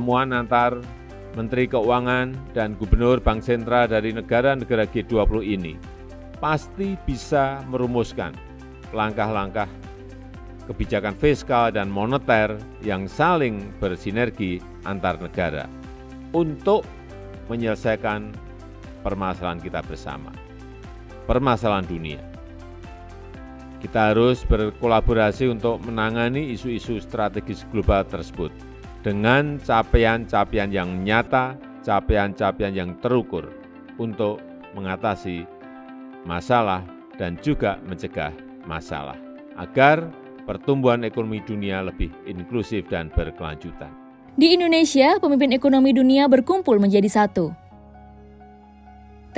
pertemuan antar Menteri Keuangan dan Gubernur Bank Sentral dari negara-negara G20 ini pasti bisa merumuskan langkah-langkah kebijakan fiskal dan moneter yang saling bersinergi antar negara untuk menyelesaikan permasalahan kita bersama, permasalahan dunia. Kita harus berkolaborasi untuk menangani isu-isu strategis global tersebut dengan capaian-capaian yang nyata, capaian-capaian yang terukur untuk mengatasi masalah dan juga mencegah masalah, agar pertumbuhan ekonomi dunia lebih inklusif dan berkelanjutan. Di Indonesia, pemimpin ekonomi dunia berkumpul menjadi satu.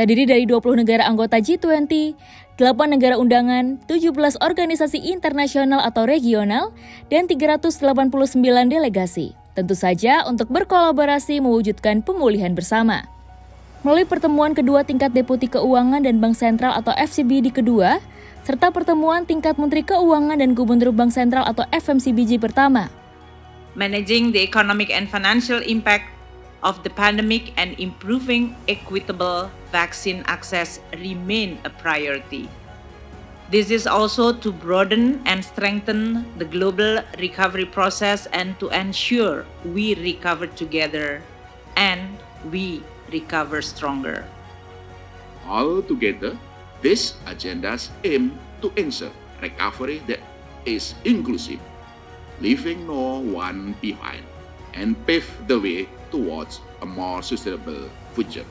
Terdiri dari 20 negara anggota G20, 8 negara undangan, 17 organisasi internasional atau regional, dan 389 delegasi. Tentu saja untuk berkolaborasi mewujudkan pemulihan bersama. Melalui pertemuan kedua tingkat Deputi Keuangan dan Bank Sentral atau FCBD kedua, serta pertemuan tingkat Menteri Keuangan dan Gubernur Bank Sentral atau FMCBG pertama. Managing the economic and financial impact of the pandemic and improving equitable vaccine access remain a priority. This is also to broaden and strengthen the global recovery process and to ensure we recover together and we recover stronger. Altogether, these agendas aim to ensure recovery that is inclusive, leaving no one behind, and pave the way towards a more sustainable future.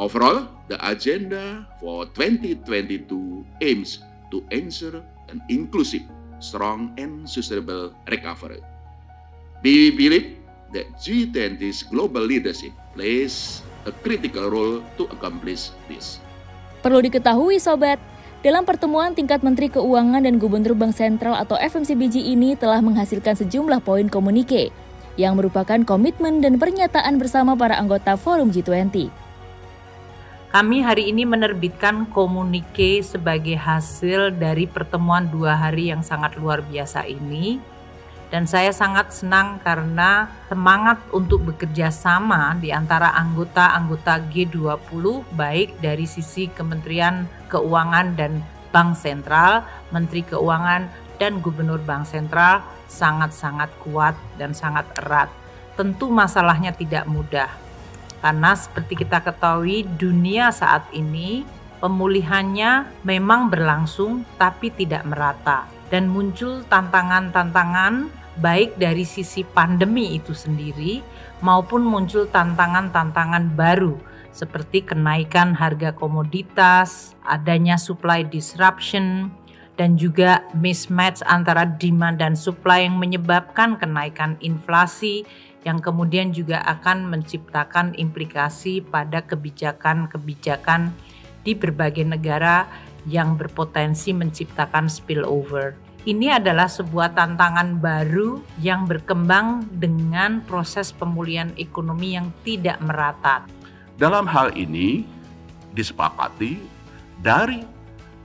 Overall, the agenda for 2022 aims to ensure an inclusive, strong, and sustainable recovery. We believe that G20's global leadership plays a critical role to accomplish this. Perlu diketahui, Sobat, dalam pertemuan tingkat Menteri Keuangan dan Gubernur Bank Sentral atau FMCBG ini telah menghasilkan sejumlah poin komunike yang merupakan komitmen dan pernyataan bersama para anggota Forum G20. Kami hari ini menerbitkan komunike sebagai hasil dari pertemuan 2 hari yang sangat luar biasa ini. Dan saya sangat senang karena semangat untuk bekerja sama di antara anggota-anggota G20, baik dari sisi Kementerian Keuangan dan Bank Sentral, Menteri Keuangan dan Gubernur Bank Sentral sangat-sangat kuat dan sangat erat. Tentu masalahnya tidak mudah. Karena seperti kita ketahui, dunia saat ini pemulihannya memang berlangsung tapi tidak merata. Dan muncul tantangan-tantangan baik dari sisi pandemi itu sendiri maupun muncul tantangan-tantangan baru seperti kenaikan harga komoditas, adanya supply disruption, dan juga mismatch antara demand dan supply yang menyebabkan kenaikan inflasi yang kemudian juga akan menciptakan implikasi pada kebijakan-kebijakan di berbagai negara yang berpotensi menciptakan spillover. Ini adalah sebuah tantangan baru yang berkembang dengan proses pemulihan ekonomi yang tidak merata. Dalam hal ini disepakati dari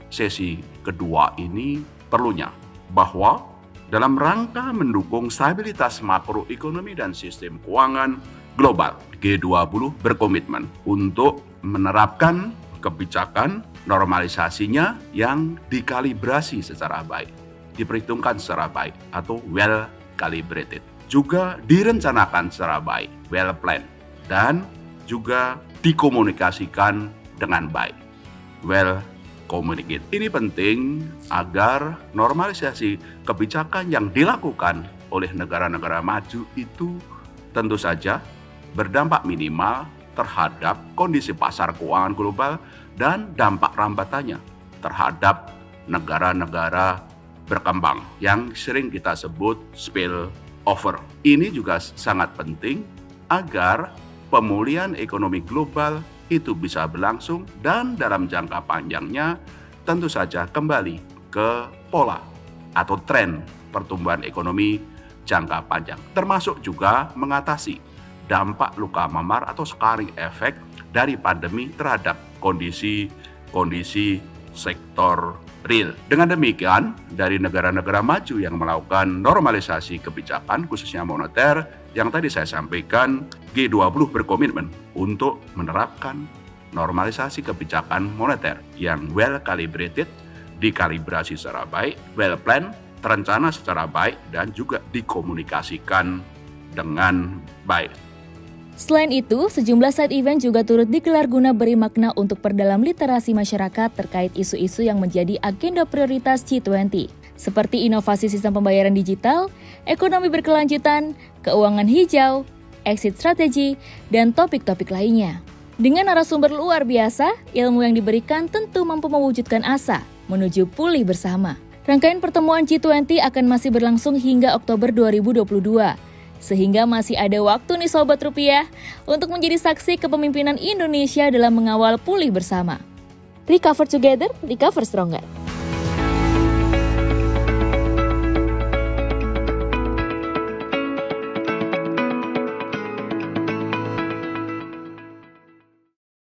sesi kedua ini perlunya bahwa dalam rangka mendukung stabilitas makroekonomi dan sistem keuangan global, G20 berkomitmen untuk menerapkan kebijakan normalisasinya yang dikalibrasi secara baik, diperhitungkan secara baik atau well calibrated. Juga direncanakan secara baik, well planned, dan juga dikomunikasikan dengan baik, well communicate. Ini penting agar normalisasi kebijakan yang dilakukan oleh negara-negara maju itu tentu saja berdampak minimal terhadap kondisi pasar keuangan global dan dampak rambatannya terhadap negara-negara berkembang yang sering kita sebut spillover. Ini juga sangat penting agar pemulihan ekonomi global itu bisa berlangsung dan dalam jangka panjangnya tentu saja kembali ke pola atau tren pertumbuhan ekonomi jangka panjang, termasuk juga mengatasi dampak luka memar atau scarring effect dari pandemi terhadap kondisi sektor real. Dengan demikian, dari negara-negara maju yang melakukan normalisasi kebijakan, khususnya moneter, yang tadi saya sampaikan, G20 berkomitmen untuk menerapkan normalisasi kebijakan moneter yang well calibrated, dikalibrasi secara baik, well planned, terencana secara baik, dan juga dikomunikasikan dengan baik. Selain itu, sejumlah side event juga turut digelar guna beri makna untuk perdalam literasi masyarakat terkait isu-isu yang menjadi agenda prioritas G20, seperti inovasi sistem pembayaran digital, ekonomi berkelanjutan, keuangan hijau, exit strategi, dan topik-topik lainnya. Dengan narasumber luar biasa, ilmu yang diberikan tentu mampu mewujudkan asa menuju pulih bersama. Rangkaian pertemuan G20 akan masih berlangsung hingga Oktober 2022. Sehingga masih ada waktu nih Sobat Rupiah untuk menjadi saksi kepemimpinan Indonesia dalam mengawal pulih bersama. Recover together, recover stronger.